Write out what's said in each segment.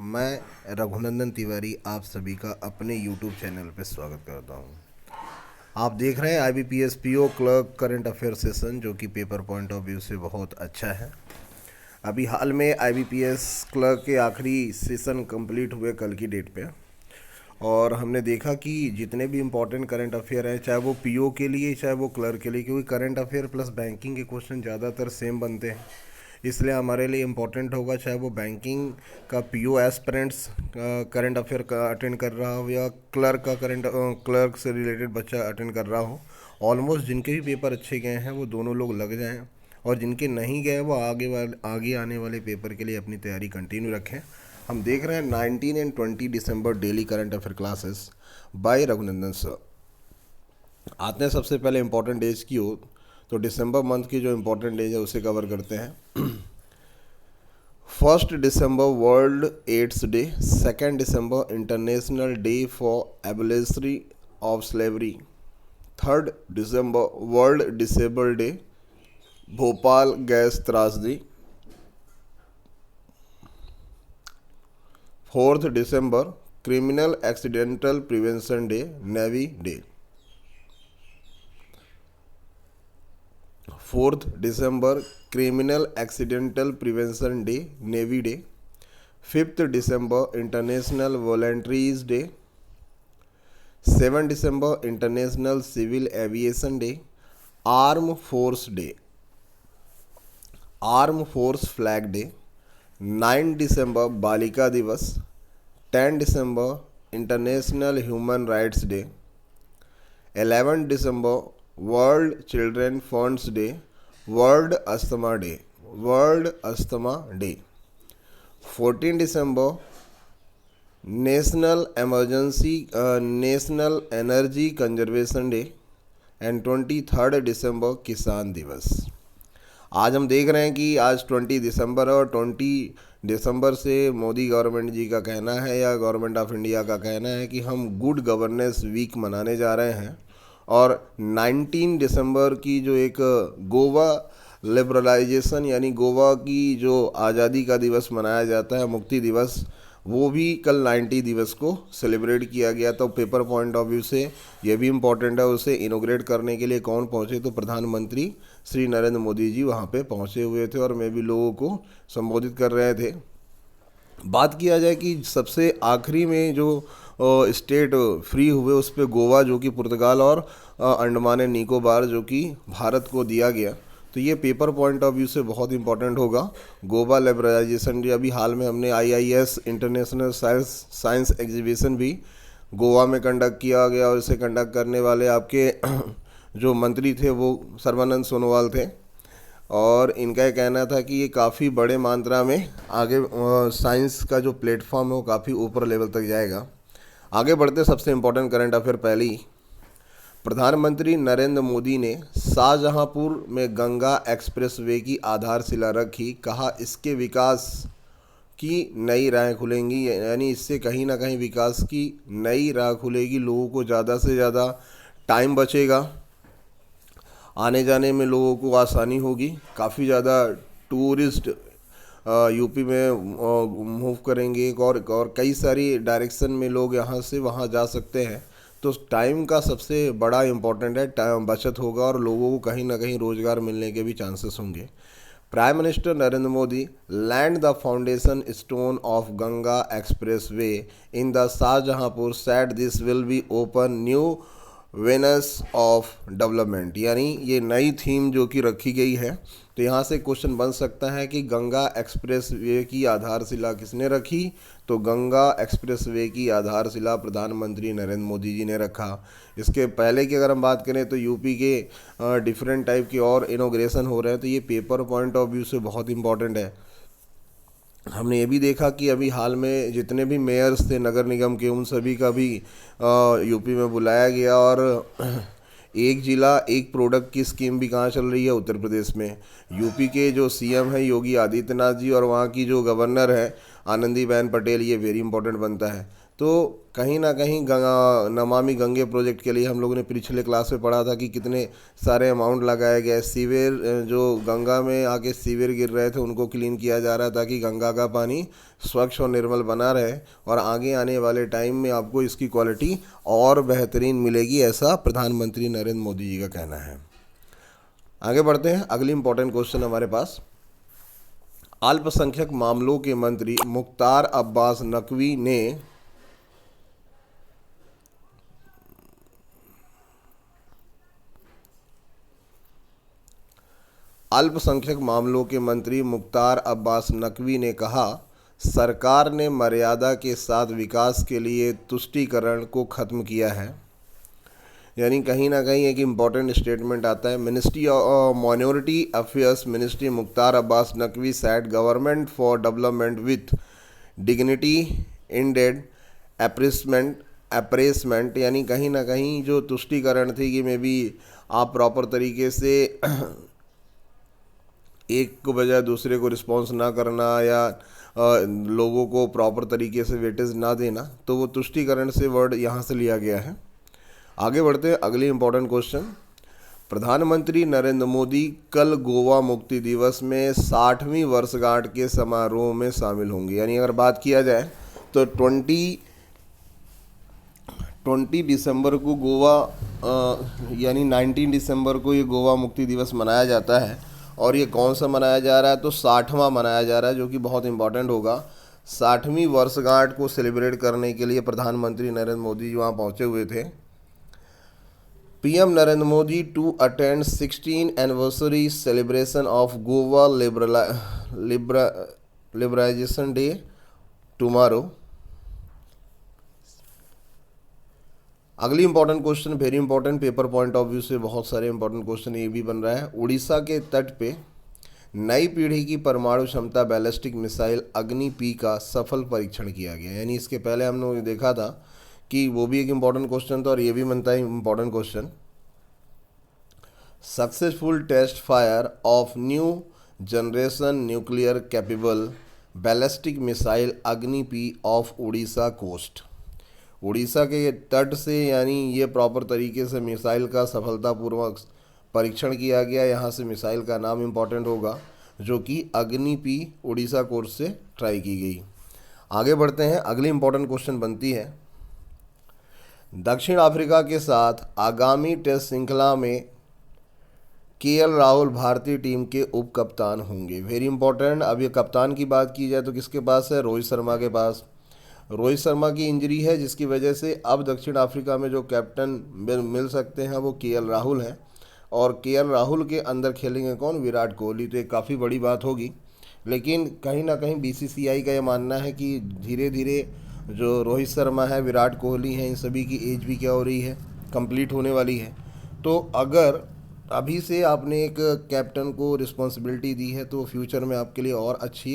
मैं रघुनंदन तिवारी आप सभी का अपने YouTube चैनल पर स्वागत करता हूं। आप देख रहे हैं IBPS PO clerk current affair session, जो कि पेपर पॉइंट ऑफ व्यू से बहुत अच्छा है। अभी हाल में IBPS क्लर्क के आखिरी सेशन कंप्लीट हुए कल की डेट पे, और हमने देखा कि जितने भी इम्पोर्टेंट करंट अफेयर हैं, चाहे वो PO के लिए चाहे वो क्लर्क के लिए, क्योंकि करंट अफेयर प्लस बैंकिंग के क्वेश्चन ज़्यादातर सेम बनते हैं, इसलिए हमारे लिए इम्पोर्टेंट होगा चाहे वो बैंकिंग का PO एस्पिरेंट्स करंट अफेयर का अटेंड कर रहा हो या क्लर्क का क्लर्क से रिलेटेड बच्चा अटेंड कर रहा हो। ऑलमोस्ट जिनके भी पेपर अच्छे गए हैं वो दोनों लोग लग जाएं, और जिनके नहीं गए वो आगे आने वाले पेपर के लिए अपनी तैयारी कंटिन्यू रखें। हम देख रहे हैं 19 and 20 December daily current affair classes bye Raghunandan sir. आते हैं सबसे पहले इम्पोर्टेंट डेज की ओर, तो दिसंबर मंथ की जो इम्पोर्टेंट डेज है उसे कवर करते हैं। 1 दिसंबर वर्ल्ड एड्स डे, 2 दिसंबर international day for abolition of slavery, 3 दिसंबर world disable day, Bhopal gas त्रासदी, 4 दिसंबर criminal accidental prevention day, navy day, 4 दिसंबर criminal accidental prevention day, navy day, 5 दिसंबर इंटरनेशनल वॉलंटरीज डे, 7 दिसंबर international civil aviation day, arm force day, arm force flag day, 9 दिसंबर बालिका दिवस, 10 दिसंबर international human rights day, 11 December world children funds day, world asthma day, world asthma day, 14 December national emergency national energy conservation day, and 23 दिसंबर किसान दिवस। आज हम देख रहे हैं कि आज 20 दिसंबर है, और 20 दिसंबर से मोदी गवर्नमेंट जी का कहना है या गवर्नमेंट ऑफ इंडिया का कहना है कि हम गुड गवर्नेंस वीक मनाने जा रहे हैं। और 19 दिसंबर की जो एक गोवा लिबरलाइजेशन यानी गोवा की जो आज़ादी का दिवस मनाया जाता है, मुक्ति दिवस, वो भी कल 90 दिवस को सेलिब्रेट किया गया। तो पेपर पॉइंट ऑफ व्यू से ये भी इम्पोर्टेंट है, उसे इनोग्रेट करने के लिए कौन पहुंचे, तो प्रधानमंत्री श्री नरेंद्र मोदी जी वहां पे पहुंचे हुए थे, और मैं भी लोगों को संबोधित कर रहे थे। बात किया जाए कि सबसे आखिरी में जो स्टेट फ्री हुए उस पर गोवा, जो कि पुर्तगाल, और अंडमान एंड निकोबार, जो कि भारत को दिया गया। तो ये पेपर पॉइंट ऑफ व्यू से बहुत इंपॉर्टेंट होगा। गोवा लिबरलाइजेशन डे, अभी हाल में हमने IIS इंटरनेशनल साइंस एग्जीबिशन भी गोवा में कंडक्ट किया गया, और इसे कंडक्ट करने वाले आपके जो मंत्री थे वो सर्बानंद सोनोवाल थे, और इनका ये कहना था कि ये काफ़ी बड़े मात्रा में आगे साइंस का जो प्लेटफॉर्म है वो काफ़ी ऊपर लेवल तक जाएगा। आगे बढ़ते सबसे इम्पोर्टेंट करंट अफेयर पहले ही, प्रधानमंत्री नरेंद्र मोदी ने शाहजहांपुर में गंगा एक्सप्रेसवे की आधारशिला रखी, कहा इसके विकास की नई राह खुलेंगी, यानी इससे कहीं ना कहीं विकास की नई राह खुलेगी, लोगों को ज़्यादा से ज़्यादा टाइम बचेगा, आने जाने में लोगों को आसानी होगी, काफ़ी ज़्यादा टूरिस्ट यूपी में मूव करेंगे, और कई सारी डायरेक्शन में लोग यहाँ से वहाँ जा सकते हैं। तो टाइम का सबसे बड़ा इम्पोर्टेंट है, टाइम बचत होगा, और लोगों को कहीं ना कहीं रोज़गार मिलने के भी चांसेस होंगे। Prime minister Narendra Modi land the foundation stone of Ganga expressway in the Shahjahanpur, said this will be open new avenues of development, यानी ये नई थीम जो कि रखी गई है। तो यहाँ से क्वेश्चन बन सकता है कि गंगा एक्सप्रेस वे की आधारशिला किसने रखी, तो गंगा एक्सप्रेस वे की आधारशिला प्रधानमंत्री नरेंद्र मोदी जी ने रखा। इसके पहले की अगर हम बात करें तो यूपी के डिफरेंट टाइप के और इनोग्रेशन हो रहे हैं, तो ये पेपर पॉइंट ऑफ व्यू से बहुत इंपॉर्टेंट है। हमने ये भी देखा कि अभी हाल में जितने भी मेयर्स थे नगर निगम के, उन सभी का भी यूपी में बुलाया गया, और एक जिला एक प्रोडक्ट की स्कीम भी कहाँ चल रही है, उत्तर प्रदेश में। यूपी के जो CM है योगी आदित्यनाथ जी, और वहाँ की जो गवर्नर है आनंदीबेन पटेल, ये वेरी इंपॉर्टेंट बनता है। तो कहीं ना कहीं गंगा नमामि गंगे प्रोजेक्ट के लिए हम लोगों ने पिछले क्लास में पढ़ा था कि कितने सारे अमाउंट लगाए गए। सीवर जो गंगा में आके सीवर गिर रहे थे उनको क्लीन किया जा रहा था ताकि गंगा का पानी स्वच्छ और निर्मल बना रहे, और आगे आने वाले टाइम में आपको इसकी क्वालिटी और बेहतरीन मिलेगी, ऐसा प्रधानमंत्री नरेंद्र मोदी जी का कहना है। आगे बढ़ते हैं, अगली इंपॉर्टेंट क्वेश्चन हमारे पास। अल्पसंख्यक मामलों के मंत्री मुख्तार अब्बास नकवी ने अल्पसंख्यक मामलों के मंत्री मुख्तार अब्बास नकवी ने कहा, सरकार ने मर्यादा के साथ विकास के लिए तुष्टीकरण को ख़त्म किया है। यानी कहीं ना कहीं एक इम्पॉर्टेंट स्टेटमेंट आता है। Ministry of minority affairs ministry Mukhtar Abbas Naqvi said government for development with dignity indeed appeasement, यानी कहीं ना कहीं जो तुष्टीकरण थी कि मे बी आप प्रॉपर तरीके से एक को बजाय दूसरे को रिस्पॉन्स ना करना या लोगों को प्रॉपर तरीके से वेटेज ना देना, तो वो तुष्टीकरण से वर्ड यहाँ से लिया गया है। आगे बढ़ते हैं, अगली इंपॉर्टेंट क्वेश्चन। प्रधानमंत्री नरेंद्र मोदी कल गोवा मुक्ति दिवस में 60वीं वर्षगांठ के समारोह में शामिल होंगे। यानी अगर बात किया जाए तो 20 दिसंबर को गोवा यानी 19 दिसंबर को ये गोवा मुक्ति दिवस मनाया जाता है। और ये कौन सा मनाया जा रहा है, तो 60वां मनाया जा रहा है, जो कि बहुत इंपॉर्टेंट होगा। 60वीं वर्षगांठ को सेलिब्रेट करने के लिए प्रधानमंत्री नरेंद्र मोदी जी वहाँ पहुँचे हुए थे। PM Narendra Modi to attend 16 anniversary celebration of Goa liberalisation day tomorrow. अगली important question, very important, paper point of view से बहुत सारे इंपॉर्टेंट क्वेश्चन ये भी बन रहा है। उड़ीसा के तट पे नई पीढ़ी की परमाणु क्षमता बैलिस्टिक मिसाइल अग्नि पी का सफल परीक्षण किया गया। यानी इसके पहले हम लोग देखा था कि वो भी एक इंपॉर्टेंट क्वेश्चन था और ये भी बनता है important question. Successful test fire of new generation nuclear capable ballistic missile Agni P off Odisha coast. Odisha के तट से यानी ये प्रॉपर तरीके से मिसाइल का सफलतापूर्वक परीक्षण किया गया। यहाँ से मिसाइल का नाम इम्पॉर्टेंट होगा, जो कि अग्नि पी उड़ीसा कोर्स से ट्राई की गई। आगे बढ़ते हैं, अगली इंपॉर्टेंट क्वेश्चन बनती है, दक्षिण अफ्रीका के साथ आगामी टेस्ट श्रृंखला में केएल राहुल भारतीय टीम के उप कप्तान होंगे। Very important. अब ये कप्तान की बात की जाए तो किसके पास है, रोहित शर्मा के पास। रोहित शर्मा की इंजरी है, जिसकी वजह से अब दक्षिण अफ्रीका में जो कैप्टन मिल सकते हैं वो केएल राहुल हैं, और केएल राहुल के अंदर खेलेंगे कौन, विराट कोहली। तो ये काफ़ी बड़ी बात होगी। लेकिन कहीं ना कहीं बीसीसीआई का ये मानना है कि धीरे धीरे जो रोहित शर्मा है, विराट कोहली हैं, इन सभी की एज भी क्या हो रही है, कंप्लीट होने वाली है। तो अगर अभी से आपने एक कैप्टन को रिस्पॉन्सिबिलिटी दी है तो फ्यूचर में आपके लिए और अच्छी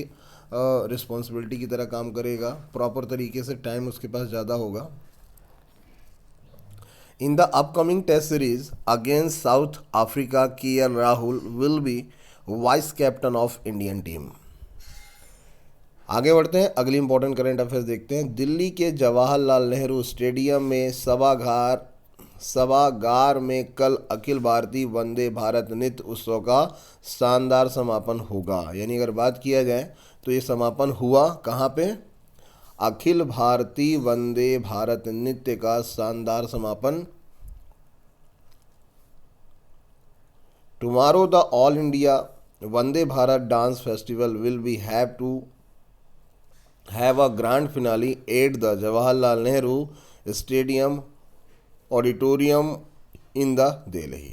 रिस्पॉन्सिबिलिटी की तरह काम करेगा, प्रॉपर तरीके से टाइम उसके पास ज़्यादा होगा। In the upcoming test series against South Africa, KL Rahul will be vice captain of Indian team. आगे बढ़ते हैं, अगली इंपॉर्टेंट करंट अफेयर्स देखते हैं। दिल्ली के जवाहरलाल नेहरू स्टेडियम में सभागार में कल अखिल भारतीय वंदे भारत नृत्य उत्सव का शानदार समापन होगा। यानी अगर बात किया जाए तो ये समापन हुआ कहाँ पे, अखिल भारतीय वंदे भारत नृत्य का शानदार समापन। Tomorrow the all India Vande Bharat dance festival will be have a grand finale at the Jawaharlal Nehru Stadium Auditorium in the Delhi।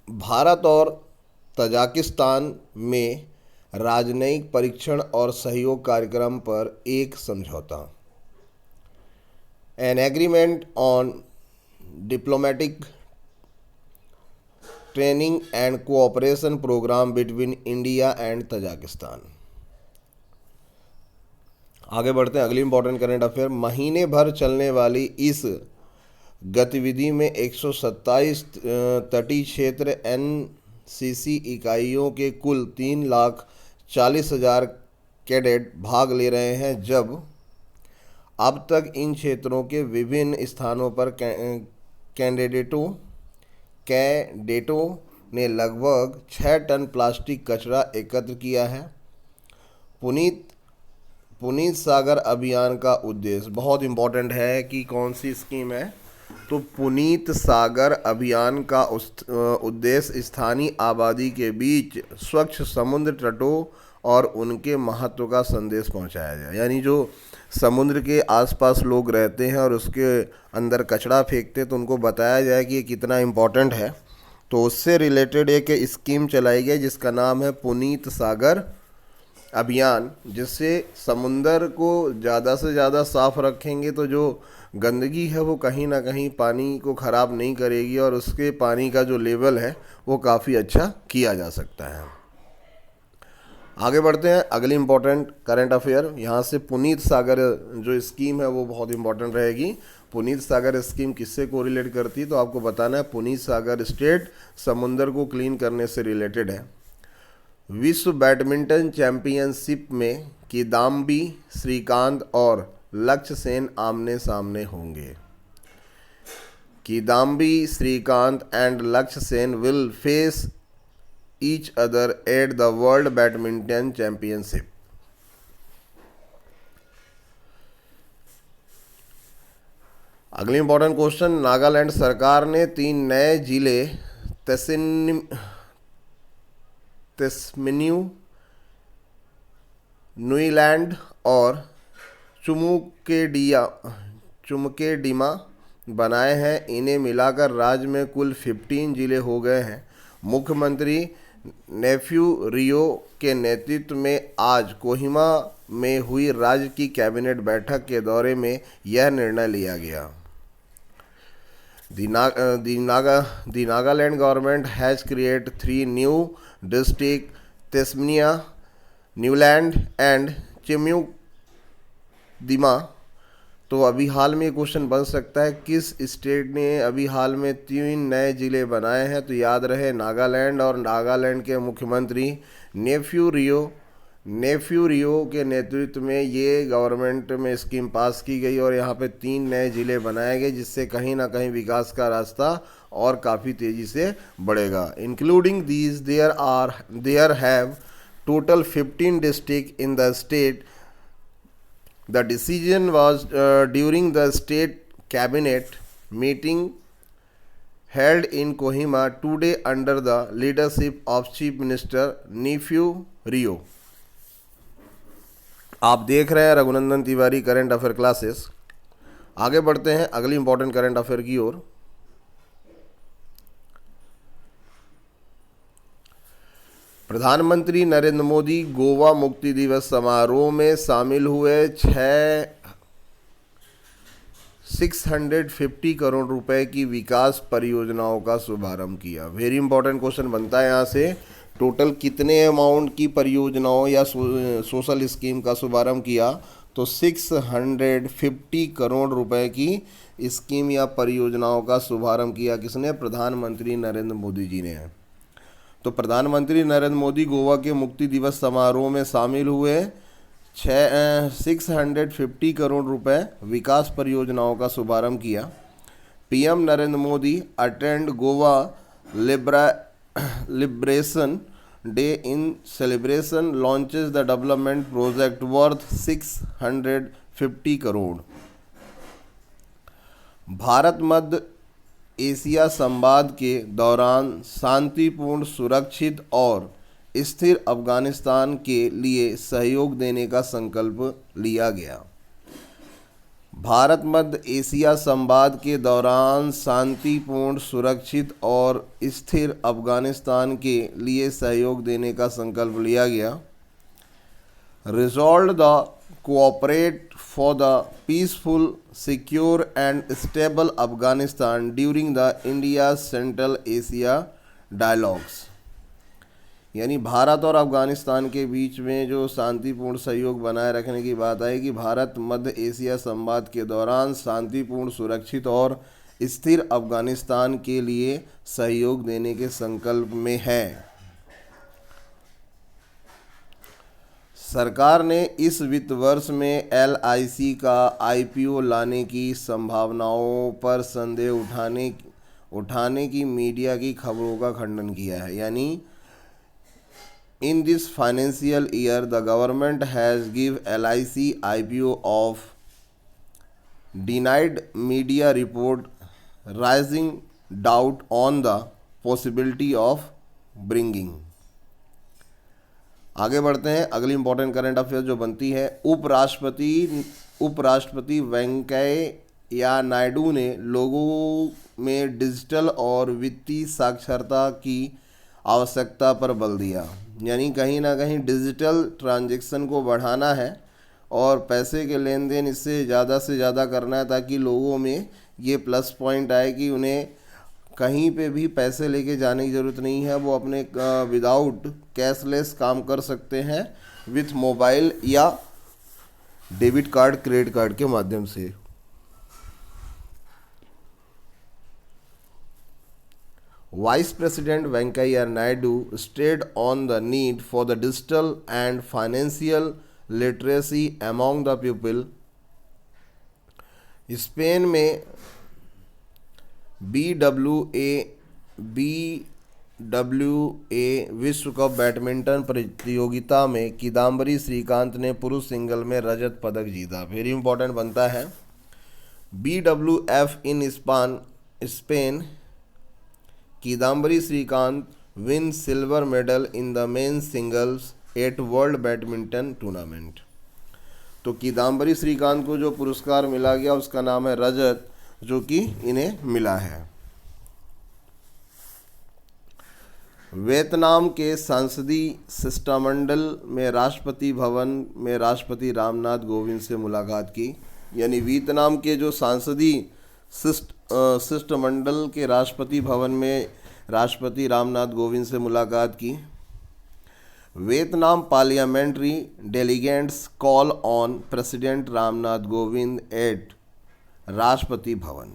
Bharat और तजाकिस्तान में राजनयिक परीक्षण और सहयोग कार्यक्रम पर एक समझौता। An agreement on diplomatic training and cooperation programme between India and Tajikistan. आगे बढ़ते हैं, अगली इंपॉर्टेंट करंट अफेयर। महीने भर चलने वाली इस गतिविधि में 127 तटीय क्षेत्र सीसी इकाइयों के कुल 3,40,000 कैडेट भाग ले रहे हैं, जब अब तक इन क्षेत्रों के विभिन्न स्थानों पर कैडेटों ने लगभग 6 टन प्लास्टिक कचरा एकत्र किया है। पुनीत पुनीत सागर अभियान का उद्देश्य, बहुत इम्पोर्टेंट है कि कौन सी स्कीम है, तो पुनीत सागर अभियान का उद्देश्य स्थानीय आबादी के बीच स्वच्छ समुद्र तटों और उनके महत्व का संदेश पहुंचाया जाए। यानी जो समुद्र के आसपास लोग रहते हैं और उसके अंदर कचरा फेंकते हैं, तो उनको बताया जाए कि ये कितना इम्पोर्टेंट है। तो उससे रिलेटेड एक स्कीम चलाई गई जिसका नाम है पुनीत सागर अभियान, जिससे समुंदर को ज़्यादा से ज़्यादा साफ रखेंगे तो जो गंदगी है वो कहीं ना कहीं पानी को ख़राब नहीं करेगी और उसके पानी का जो लेवल है वो काफ़ी अच्छा किया जा सकता है। आगे बढ़ते हैं, अगली इम्पोर्टेंट करंट अफेयर। यहाँ से पुनीत सागर जो स्कीम है वो बहुत इम्पोर्टेंट रहेगी। पुनीत सागर स्कीम किससे कोरिलेट करती है, तो आपको बताना है पुनीत सागर स्टेट समुंदर को क्लीन करने से रिलेटेड है। विश्व बैडमिंटन चैंपियनशिप में किदाम्बी श्रीकांत और लक्ष्य सेन आमने सामने होंगे। किदाम्बी श्रीकांत एंड लक्ष्य Sen will face each other at the world badminton championship. अगली इंपॉर्टेंट क्वेश्चन, नागालैंड सरकार ने 3 नए जिले तस्मनियू, न्यूलैंड और चुमकेडिमा बनाए हैं। इन्हें मिलाकर राज्य में कुल 15 जिले हो गए हैं। मुख्यमंत्री नेफ्यू रियो के नेतृत्व में आज कोहिमा में हुई राज्य की कैबिनेट बैठक के दौरे में यह निर्णय लिया गया। The Nagaland government has created 3 new districts, Tasmania, Niuland and Chumoukedima. तो अभी हाल में क्वेश्चन बन सकता है किस स्टेट ने अभी हाल में 3 नए ज़िले बनाए हैं, तो याद रहे नागालैंड, और नागालैंड के मुख्यमंत्री नेफ्यू रियो के नेतृत्व में ये गवर्नमेंट में स्कीम पास की गई और यहाँ पे 3 नए ज़िले बनाए गए, जिससे कहीं ना कहीं विकास का रास्ता और काफ़ी तेज़ी से बढ़ेगा। Including these there have total 15 district in the state. The decision was during the state cabinet meeting held in Kohima today under the leadership of Chief Minister Neफ्यू रियो। आप देख रहे हैं Raghunandan Tiwari current affair classes. आगे बढ़ते हैं अगली इंपॉर्टेंट करंट अफेयर की ओर। प्रधानमंत्री नरेंद्र मोदी गोवा मुक्ति दिवस समारोह में शामिल हुए। 650 करोड़ रुपए की विकास परियोजनाओं का शुभारंभ किया। वेरी इंपॉर्टेंट क्वेश्चन बनता है यहाँ से, टोटल कितने अमाउंट की परियोजनाओं या सोशल स्कीम का शुभारंभ किया, तो 650 करोड़ रुपए की स्कीम या परियोजनाओं का शुभारंभ किया। किसने? प्रधानमंत्री नरेंद्र मोदी जी ने। तो प्रधानमंत्री नरेंद्र मोदी गोवा के मुक्ति दिवस समारोह में शामिल हुए। 650 करोड़ रुपए विकास परियोजनाओं का शुभारंभ किया। PM Narendra Modi attend Goa liberation day in celebration launches the development project worth 650 crore. Bharat Madhya Asia संवाद के दौरान शांतिपूर्ण, सुरक्षित और स्थिर अफगानिस्तान के लिए सहयोग देने का संकल्प लिया गया। भारत मध्य एशिया संवाद के दौरान शांतिपूर्ण, सुरक्षित और स्थिर अफगानिस्तान के लिए सहयोग देने का संकल्प लिया गया। Resolved the cooperate for the peaceful, secure and stable Afghanistan during the India Central Asia dialogues। यानी भारत और अफगानिस्तान के बीच में जो शांतिपूर्ण सहयोग बनाए रखने की बात आएगी। भारत मध्य एशिया संवाद के दौरान शांतिपूर्ण, सुरक्षित और स्थिर अफगानिस्तान के लिए सहयोग देने के संकल्प में है। सरकार ने इस वित्त वर्ष में LIC का IPO लाने की संभावनाओं पर संदेह उठाने की मीडिया की खबरों का खंडन किया है। यानी in this financial year the government has give LIC IPO of denied media report rising doubt on the possibility of bringing. आगे बढ़ते हैं। अगली इंपॉर्टेंट करंट अफेयर जो बनती है, उपराष्ट्रपति वेंकैया नायडू ने लोगों में डिजिटल और वित्तीय साक्षरता की आवश्यकता पर बल दिया। यानी कहीं ना कहीं डिजिटल ट्रांजैक्शन को बढ़ाना है और पैसे के लेन देन इससे ज़्यादा करना है, ताकि लोगों में ये प्लस पॉइंट आए कि उन्हें कहीं पे भी पैसे लेके जाने की ज़रूरत नहीं है, वो अपने विदाउट कैशलेस काम कर सकते हैं विथ मोबाइल या डेबिट कार्ड, क्रेडिट कार्ड के माध्यम से। Vice president Venkaiah Naidu stayed on the need for the digital and financial literacy among the people. Spain में BWA विश्व कप बैडमिंटन प्रतियोगिता में किदाम्बरी श्रीकांत ने पुरुष सिंगल में रजत पदक जीता। वेरी इंपॉर्टेंट बनता है। BWF in Spain, Kidambi Srikanth win silver medal in the men singles at world badminton tournament. तो किदाम्बरी श्रीकांत को जो पुरस्कार मिला गया उसका नाम है रजत, जो कि इन्हें मिला है। वियतनाम के संसदीय शिष्टमंडल में राष्ट्रपति भवन में राष्ट्रपति रामनाथ कोविंद से मुलाकात की। यानी वियतनाम के जो संसदीय शिष्टमंडल के राष्ट्रपति भवन में राष्ट्रपति रामनाथ कोविंद से मुलाकात की। Vietnam parliamentary delegates call on president Ramnath Kovind at Rashtrapati Bhavan.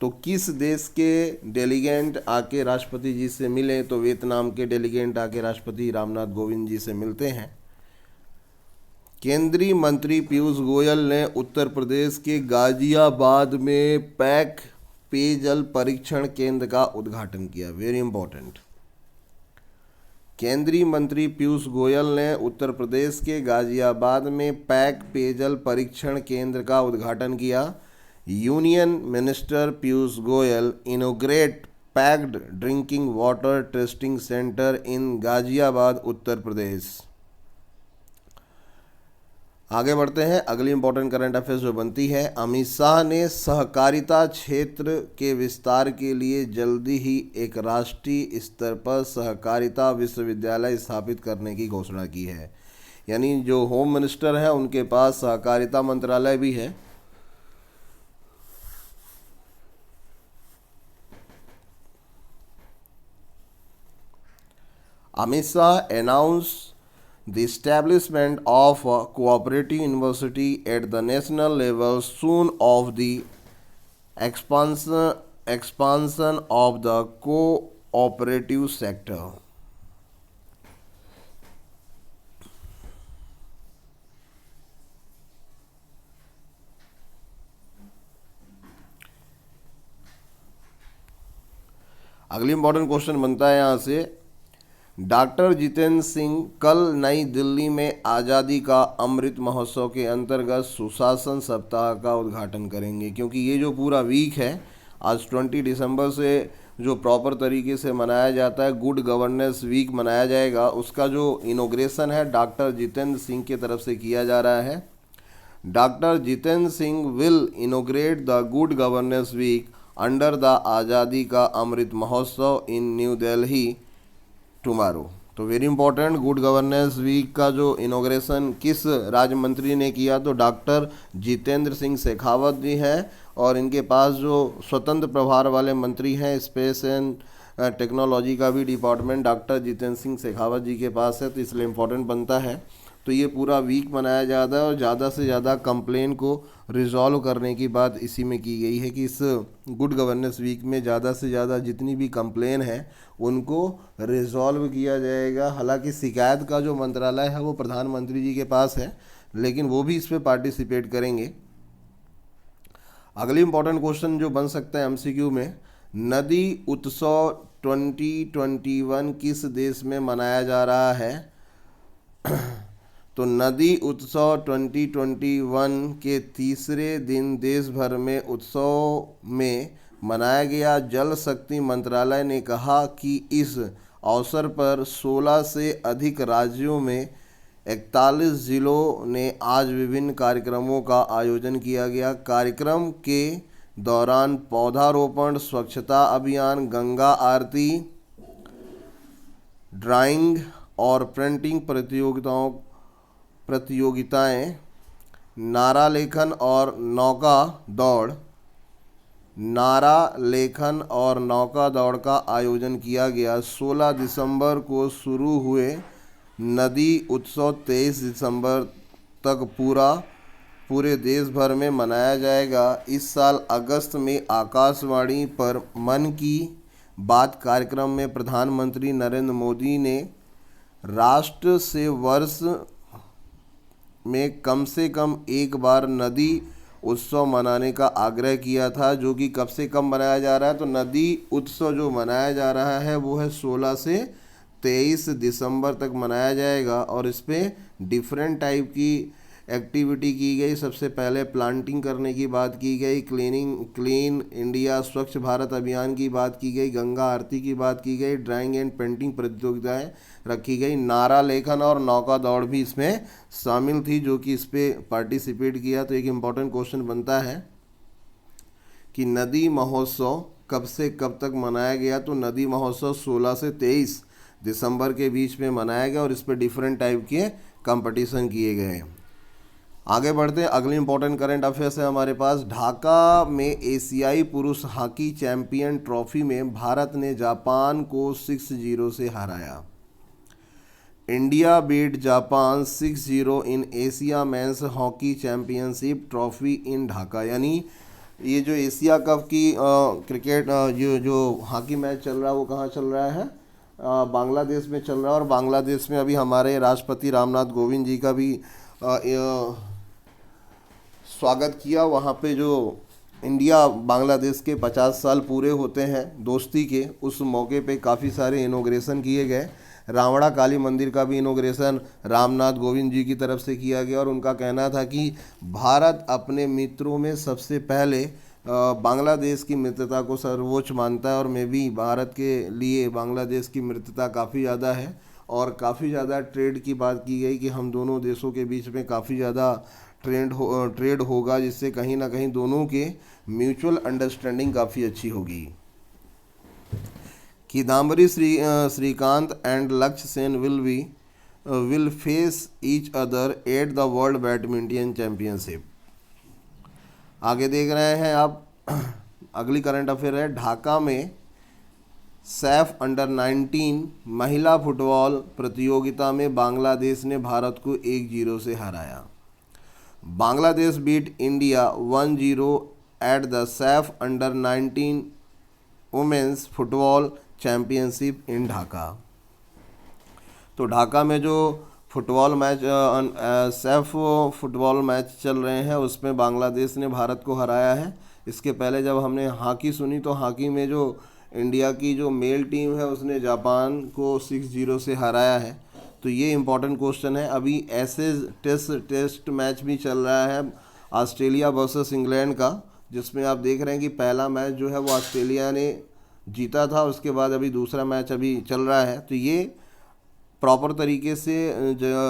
तो किस देश के डेलीगेट आके राष्ट्रपति जी से मिले, तो वियतनाम के डेलीगेट आके राष्ट्रपति रामनाथ कोविंद जी से मिलते हैं। केंद्रीय मंत्री पीयूष गोयल ने उत्तर प्रदेश के गाजियाबाद में पैक पेयजल परीक्षण केंद्र का उद्घाटन किया। Very important. केंद्रीय मंत्री पीयूष गोयल ने उत्तर प्रदेश के गाजियाबाद में पैक पेयजल परीक्षण केंद्र का उद्घाटन किया। Union minister Piyush Goyal inaugurate packed drinking water testing centre in Ghaziabad, Uttar Pradesh. आगे बढ़ते हैं। अगली इंपॉर्टेंट करंट अफेयर्स जो बनती है, अमित शाह ने सहकारिता क्षेत्र के विस्तार के लिए जल्दी ही एक राष्ट्रीय स्तर पर सहकारिता विश्वविद्यालय स्थापित करने की घोषणा की है। यानी जो होम मिनिस्टर हैं उनके पास सहकारिता मंत्रालय भी है। Amit Shah announced the establishment of a cooperative university at the national level soon of the expansion of the cooperative sector. अगली इंपॉर्टेंट क्वेश्चन बनता है यहाँ से, डॉक्टर जितेंद्र सिंह कल नई दिल्ली में आज़ादी का अमृत महोत्सव के अंतर्गत सुशासन सप्ताह का उद्घाटन करेंगे। क्योंकि ये जो पूरा वीक है आज 20 दिसंबर से जो प्रॉपर तरीके से मनाया जाता है, गुड गवर्नेंस वीक मनाया जाएगा, उसका जो इनॉग्रेशन है डॉक्टर जितेंद्र सिंह की तरफ से किया जा रहा है। Doctor Jitendra Singh will inaugurate the good governance week under the Azadi ka Amrit Mahotsav in New Delhi tomorrow. तो very important, good governance week का जो इनॉग्रेशन किस राज्य मंत्री ने किया, तो डॉक्टर जितेंद्र सिंह शेखावत जी हैं। और इनके पास जो स्वतंत्र प्रभार वाले मंत्री हैं स्पेस एंड टेक्नोलॉजी का भी डिपार्टमेंट डॉक्टर जितेंद्र सिंह शेखावत जी के पास है, तो इसलिए इम्पोर्टेंट बनता है। तो ये पूरा वीक मनाया जाता है और ज़्यादा से ज़्यादा कंप्लेन को रिजॉल्व करने की बात इसी में की गई है कि इस गुड गवर्नेंस वीक में ज़्यादा से ज़्यादा जितनी भी कंप्लेन है उनको रिजॉल्व किया जाएगा। हालांकि शिकायत का जो मंत्रालय है वो प्रधानमंत्री जी के पास है, लेकिन वो भी इस पर पार्टिसिपेट करेंगे। अगली इंपॉर्टेंट क्वेश्चन जो बन सकता है एमसीक्यू में, नदी उत्सव 2021 किस देश में मनाया जा रहा है? तो नदी उत्सव 2021 के तीसरे दिन देश भर में उत्सव में मनाया गया। जल शक्ति मंत्रालय ने कहा कि इस अवसर पर 16 से अधिक राज्यों में 41 जिलों ने आज विभिन्न कार्यक्रमों का आयोजन किया गया। कार्यक्रम के दौरान पौधारोपण, स्वच्छता अभियान, गंगा आरती, ड्राइंग और पेंटिंग प्रतियोगिताएं, नारा लेखन और नौका दौड़ का आयोजन किया गया। 16 दिसंबर को शुरू हुए नदी उत्सव 23 दिसंबर तक पूरे देश भर में मनाया जाएगा। इस साल अगस्त में आकाशवाणी पर मन की बात कार्यक्रम में प्रधानमंत्री नरेंद्र मोदी ने राष्ट्र से वर्ष में कम से कम एक बार नदी उत्सव मनाने का आग्रह किया था, जो कि कब से कब मनाया जा रहा है? तो नदी उत्सव जो मनाया जा रहा है वो है 16 से 23 दिसंबर तक मनाया जाएगा और इस पर डिफरेंट टाइप की एक्टिविटी की गई। सबसे पहले प्लांटिंग करने की बात की गई, क्लीन इंडिया स्वच्छ भारत अभियान की बात की गई, गंगा आरती की बात की गई, ड्राइंग एंड पेंटिंग प्रतियोगिताएं रखी गई, नारा लेखन और नौका दौड़ भी इसमें शामिल थी जो कि इस पर पार्टिसिपेट किया। तो एक इम्पॉर्टेंट क्वेश्चन बनता है कि नदी महोत्सव कब से कब तक मनाया गया? तो नदी महोत्सव 16 से 23 दिसंबर के बीच में मनाया गया और इस पर डिफरेंट टाइप के कंपटीशन किए गए। आगे बढ़ते हैं, अगली इंपॉर्टेंट करंट अफेयर्स है हमारे पास। ढाका में एशियाई पुरुष हॉकी चैंपियन ट्रॉफी में भारत ने जापान को 6-0 से हराया। India beat Japan 6-0 in Asia men's hockey championship trophy in Dhaka. यानी ये जो एशिया कप की क्रिकेट जो हॉकी मैच चल रहा है वो कहाँ चल रहा है? बांग्लादेश में चल रहा है और बांग्लादेश में अभी हमारे राष्ट्रपति रामनाथ कोविंद जी का भी स्वागत किया। वहाँ पे जो इंडिया बांग्लादेश के 50 साल पूरे होते हैं दोस्ती के, उस मौके पे काफ़ी सारे इनोग्रेशन किए गए। रावणा काली मंदिर का भी इनोग्रेशन रामनाथ कोविंद जी की तरफ से किया गया और उनका कहना था कि भारत अपने मित्रों में सबसे पहले बांग्लादेश की मित्रता को सर्वोच्च मानता है और मैं भी भारत के लिए बांग्लादेश की मित्रता काफ़ी ज़्यादा है और काफ़ी ज़्यादा ट्रेड की बात की गई कि हम दोनों देशों के बीच में काफ़ी ज़्यादा ट्रेड होगा, जिससे कहीं ना कहीं दोनों के म्यूचुअल अंडरस्टैंडिंग काफ़ी अच्छी होगी। किदाम्बरी श्रीकांत एंड लक्ष्य Sen will face each other at the world badminton championship. आगे देख रहे हैं आप, अगली करंट अफेयर है। ढाका में सैफ अंडर-19 महिला फुटबॉल प्रतियोगिता में बांग्लादेश ने भारत को 1-0 से हराया। Bangladesh beat India 1-0 at the SAFF under nineteen women's football championship in Dhaka. तो ढाका में जो football match SAFF football match चल रहे हैं उसमें बांग्लादेश ने भारत को हराया है। इसके पहले जब हमने हॉकी सुनी तो हॉकी में जो इंडिया की जो मेल टीम है उसने जापान को 6-0 से हराया है। तो ये इम्पॉर्टेंट क्वेश्चन है। अभी ऐसे टेस्ट मैच भी चल रहा है ऑस्ट्रेलिया वर्सेस इंग्लैंड का, जिसमें आप देख रहे हैं कि पहला मैच जो है वो ऑस्ट्रेलिया ने जीता था, उसके बाद अभी दूसरा मैच अभी चल रहा है। तो ये प्रॉपर तरीके से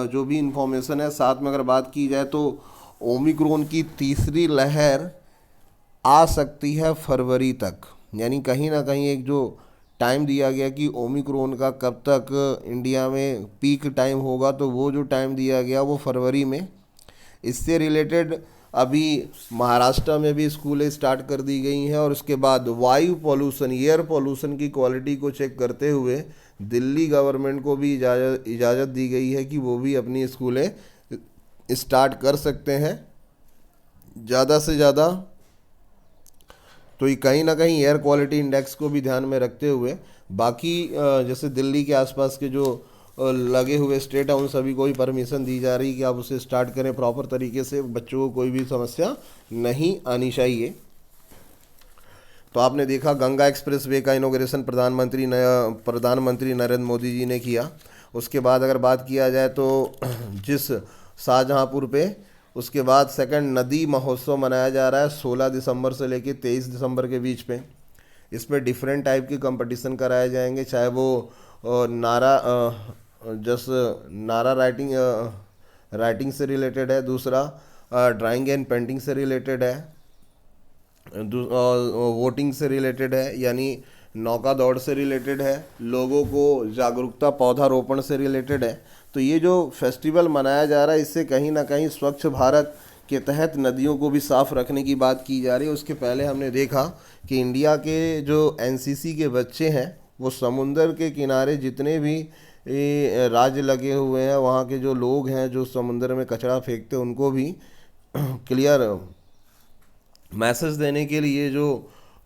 जो भी इंफॉर्मेशन है, साथ में अगर बात की जाए तो ओमिक्रॉन की तीसरी लहर आ सकती है फरवरी तक, यानी कहीं ना कहीं एक जो टाइम दिया गया कि ओमिक्रॉन का कब तक इंडिया में पीक टाइम होगा, तो वो जो टाइम दिया गया वो फरवरी में। इससे रिलेटेड अभी महाराष्ट्र में भी स्कूलें स्टार्ट कर दी गई हैं और उसके बाद वायु पॉल्यूशन, एयर पॉल्यूशन की क्वालिटी को चेक करते हुए दिल्ली गवर्नमेंट को भी इजाज़त दी गई है कि वो भी अपनी स्कूलें स्टार्ट कर सकते हैं ज़्यादा से ज़्यादा। तो ये कहीं ना कहीं एयर क्वालिटी इंडेक्स को भी ध्यान में रखते हुए बाकी जैसे दिल्ली के आसपास के जो लगे हुए स्टेट हैं उन सभी को ही परमिशन दी जा रही है कि आप उसे स्टार्ट करें प्रॉपर तरीके से, बच्चों को कोई भी समस्या नहीं आनी चाहिए। तो आपने देखा गंगा एक्सप्रेस वे का इनॉग्रेशन प्रधानमंत्री नरेंद्र मोदी जी ने किया। उसके बाद अगर बात किया जाए तो जिस शाहजहांपुर पे उसके बाद सेकंड नदी महोत्सव मनाया जा रहा है 16 दिसंबर से लेकर 23 दिसंबर के बीच पे। इसमें डिफरेंट टाइप के कंपटीशन कराए जाएंगे, चाहे वो नारा राइटिंग से रिलेटेड है, दूसरा ड्राइंग एंड पेंटिंग से रिलेटेड है, वोटिंग से रिलेटेड है यानी नौका दौड़ से रिलेटेड है, लोगों को जागरूकता पौधारोपण से रिलेटेड है। तो ये जो फेस्टिवल मनाया जा रहा है इससे कहीं ना कहीं स्वच्छ भारत के तहत नदियों को भी साफ़ रखने की बात की जा रही है। उसके पहले हमने देखा कि इंडिया के जो एनसीसी के बच्चे हैं वो समुंदर के किनारे जितने भी राज्य लगे हुए हैं वहाँ के जो लोग हैं जो समुंदर में कचरा फेंकते हैं उनको भी क्लियर मैसेज देने के लिए जो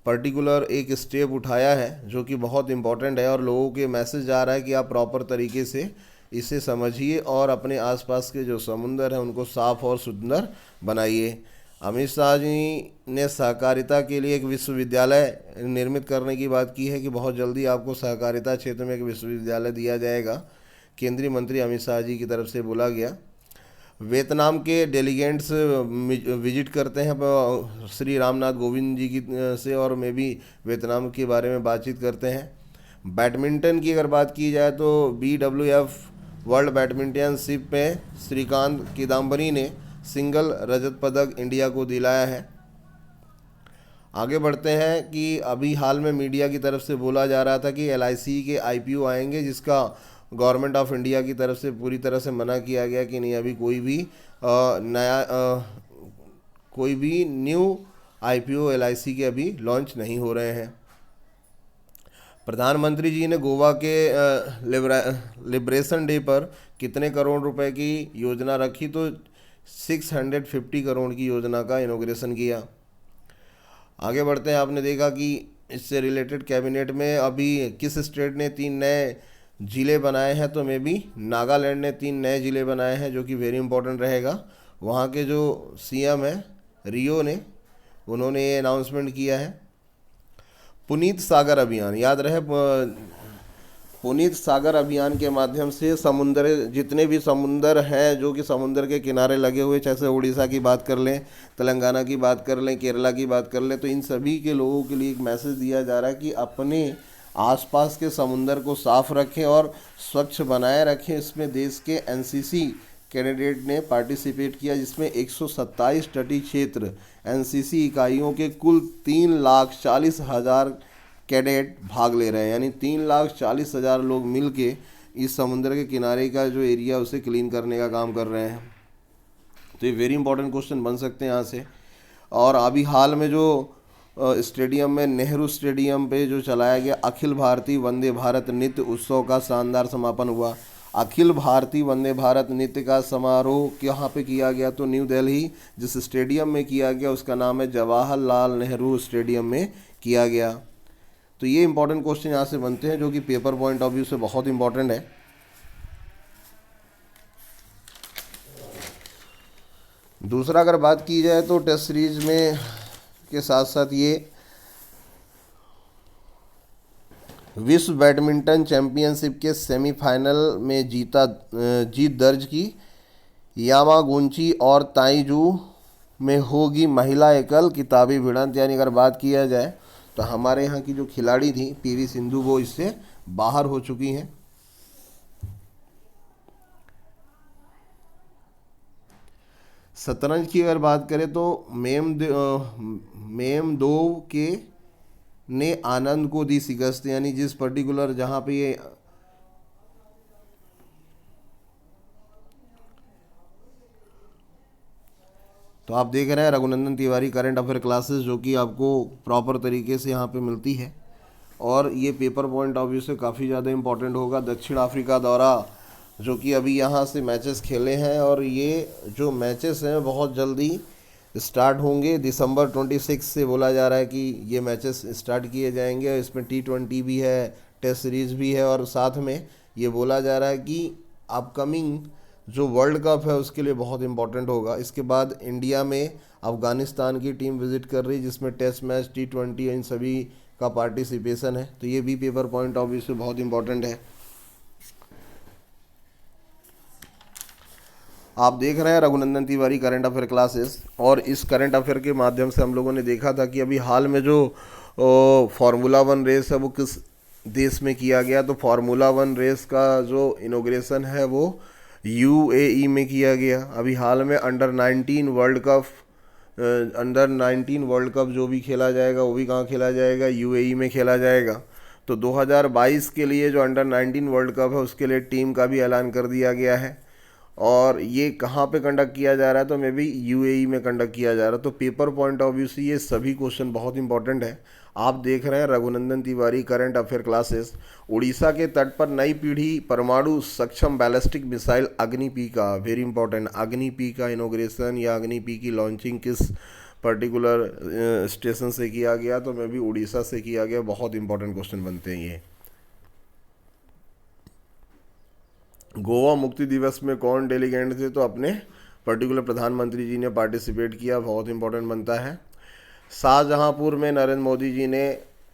पर्टिकुलर एक स्टेप उठाया है जो कि बहुत इम्पोर्टेंट है और लोगों के मैसेज जा रहा है कि आप प्रॉपर तरीके से इसे समझिए और अपने आसपास के जो समुंदर हैं उनको साफ और सुंदर बनाइए। अमित शाह जी ने सहकारिता के लिए एक विश्वविद्यालय निर्मित करने की बात की है कि बहुत जल्दी आपको सहकारिता क्षेत्र में एक विश्वविद्यालय दिया जाएगा, केंद्रीय मंत्री अमित शाह जी की तरफ से बोला गया। वियतनाम के डेलीगेट्स विजिट करते हैं श्री रामनाथ कोविंद जी की से और मैं भी वियतनाम के बारे में बातचीत करते हैं। बैडमिंटन की अगर बात की जाए तो BWF वर्ल्ड बैडमिंटनशिप में श्रीकांत किदाम्बरी ने सिंगल रजत पदक इंडिया को दिलाया है। आगे बढ़ते हैं कि अभी हाल में मीडिया की तरफ से बोला जा रहा था कि LIC के IPO आएंगे जिसका गवर्नमेंट ऑफ इंडिया की तरफ से पूरी तरह से मना किया गया कि नहीं, अभी कोई भी न्यू IPO LIC के अभी लॉन्च नहीं हो रहे हैं। प्रधानमंत्री जी ने गोवा के लिबरेशन डे पर कितने करोड़ रुपए की योजना रखी, तो 650 करोड़ की योजना का इनॉग्रेशन किया। आगे बढ़ते हैं, आपने देखा कि इससे रिलेटेड कैबिनेट में अभी किस स्टेट ने 3 नए ज़िले बनाए हैं, तो मे बी नागालैंड ने 3 नए ज़िले बनाए हैं जो कि वेरी इंपॉर्टेंट रहेगा। वहाँ के जो CM हैं रियो ने उन्होंने ये अनाउंसमेंट किया है। पुनीत सागर अभियान, याद रहे पुनीत सागर अभियान के माध्यम से समुंदर जितने भी समुंदर हैं जो कि समुंदर के किनारे लगे हुए, जैसे उड़ीसा की बात कर लें, तेलंगाना की बात कर लें, केरला की बात कर लें, तो इन सभी के लोगों के लिए एक मैसेज दिया जा रहा है कि अपने आसपास के समुंदर को साफ रखें और स्वच्छ बनाए रखें। इसमें देश के NCC कैंडिडेट ने पार्टिसिपेट किया जिसमें 127 तटीय क्षेत्र NCC इकाइयों के कुल 3,40,000 कैडेट भाग ले रहे हैं, यानी 3,40,000 लोग मिलके इस समुद्र के किनारे का जो एरिया उसे क्लीन करने का काम कर रहे हैं। तो ये वेरी इंपॉर्टेंट क्वेश्चन बन सकते हैं यहाँ से। और अभी हाल में जो स्टेडियम में नेहरू स्टेडियम पे जो चलाया गया अखिल भारतीय वंदे भारत नृत्य उत्सव का शानदार समापन हुआ। अखिल भारतीय वंदे भारत नृत्य का समारोह कहाँ पे किया गया, तो न्यू दिल्ली जिस स्टेडियम में किया गया उसका नाम है जवाहरलाल नेहरू स्टेडियम में किया गया। तो ये इंपॉर्टेंट क्वेश्चन यहाँ से बनते हैं जो कि पेपर पॉइंट ऑफ व्यू से बहुत इंपॉर्टेंट है। दूसरा अगर बात की जाए तो टेस्ट सीरीज में के साथ साथ ये विश्व बैडमिंटन चैंपियनशिप के सेमीफाइनल में जीत दर्ज की। यामागुची और ताइजू में होगी महिला एकल किताबी भिड़ंत, यानी अगर बात किया जाए तो हमारे यहाँ की जो खिलाड़ी थी PV सिंधु वो इससे बाहर हो चुकी हैं। शतरंज की अगर बात करें तो मेमदोव के ने आनंद को दी शिकस्त, यानी जिस पर्टिकुलर जहाँ पे ये तो आप देख रहे हैं Raghunandan Tiwari current affair classes जो कि आपको प्रॉपर तरीके से यहाँ पे मिलती है। और ये पेपर पॉइंट ऑफ व्यू से काफ़ी ज़्यादा इम्पोर्टेंट होगा। दक्षिण अफ्रीका दौरा, जो कि अभी यहाँ से मैचेस खेले हैं, और ये जो मैचेस हैं बहुत जल्दी स्टार्ट होंगे। दिसंबर 26 से बोला जा रहा है कि ये मैचेस स्टार्ट किए जाएंगे। इसमें T20 भी है, टेस्ट सीरीज़ भी है, और साथ में ये बोला जा रहा है कि अपकमिंग जो वर्ल्ड कप है उसके लिए बहुत इम्पोर्टेंट होगा। इसके बाद इंडिया में अफ़गानिस्तान की टीम विज़िट कर रही है, जिसमें टेस्ट मैच, T20 इन सभी का पार्टिसिपेशन है। तो ये भी पेपर पॉइंट ऑफ व्यू से बहुत इम्पोर्टेंट है। आप देख रहे हैं Raghunandan Tiwari current affair classes, और इस करंट अफेयर के माध्यम से हम लोगों ने देखा था कि अभी हाल में जो फार्मूला 1 रेस है वो किस देश में किया गया। तो फार्मूला 1 रेस का जो इनॉग्रेशन है वो UAE में किया गया। अभी हाल में अंडर 19 वर्ल्ड कप जो भी खेला जाएगा वो भी कहाँ खेला जाएगा, UAE में खेला जाएगा। तो 2022 के लिए जो अंडर 19 वर्ल्ड कप है उसके लिए टीम का भी ऐलान कर दिया गया है, और ये कहाँ पे कंडक्ट किया जा रहा है, तो मे बी UAE में कंडक्ट किया जा रहा है। तो पेपर पॉइंट ऑफ व्यू से ये सभी क्वेश्चन बहुत इंपॉर्टेंट है। आप देख रहे हैं Raghunandan Tiwari current affair classes. Orissa के तट पर नई पीढ़ी परमाणु सक्षम बैलिस्टिक मिसाइल अग्नि पी का, वेरी इंपॉर्टेंट, अग्नि पी का इनोग्रेशन या अग्नि पी की लॉन्चिंग किस पर्टिकुलर स्टेशन से किया गया, तो मे बी उड़ीसा से किया गया। बहुत इंपॉर्टेंट क्वेश्चन बनते हैं ये। गोवा मुक्ति दिवस में कौन डेलीगेट थे, तो अपने पर्टिकुलर प्रधानमंत्री जी ने पार्टिसिपेट किया, बहुत इंपॉर्टेंट बनता है। शाहजहांपुर में नरेंद्र मोदी जी ने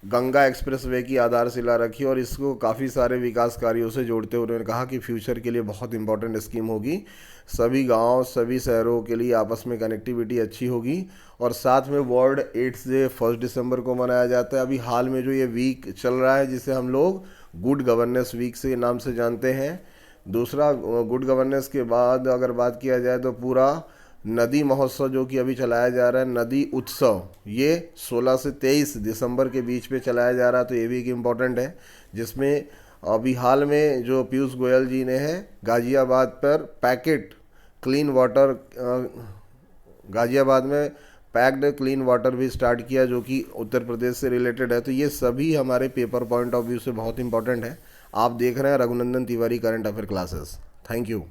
गंगा एक्सप्रेसवे की आधारशिला रखी, और इसको काफ़ी सारे विकास कार्यों से जोड़ते हुए उन्होंने कहा कि फ्यूचर के लिए बहुत इंपॉर्टेंट स्कीम होगी। सभी गांव, सभी शहरों के लिए आपस में कनेक्टिविटी अच्छी होगी। और साथ में वर्ल्ड एड्स डे 1 दिसंबर को मनाया जाता है। अभी हाल में जो ये वीक चल रहा है जिसे हम लोग गुड गवर्नेंस वीक से नाम से जानते हैं। दूसरा, गुड गवर्नेंस के बाद अगर बात किया जाए तो पूरा नदी महोत्सव जो कि अभी चलाया जा रहा है, नदी उत्सव, ये 16 से 23 दिसंबर के बीच में चलाया जा रहा है। तो ये भी एक इम्पॉर्टेंट है, जिसमें अभी हाल में जो पीयूष गोयल जी ने है गाज़ियाबाद पर पैकेट क्लीन वाटर, गाज़ियाबाद में पैक्ड क्लीन वाटर भी स्टार्ट किया, जो कि उत्तर प्रदेश से रिलेटेड है। तो ये सभी हमारे पेपर पॉइंट ऑफ व्यू से बहुत इंपॉर्टेंट है। आप देख रहे हैं Raghunandan Tiwari current affair classes. Thank you.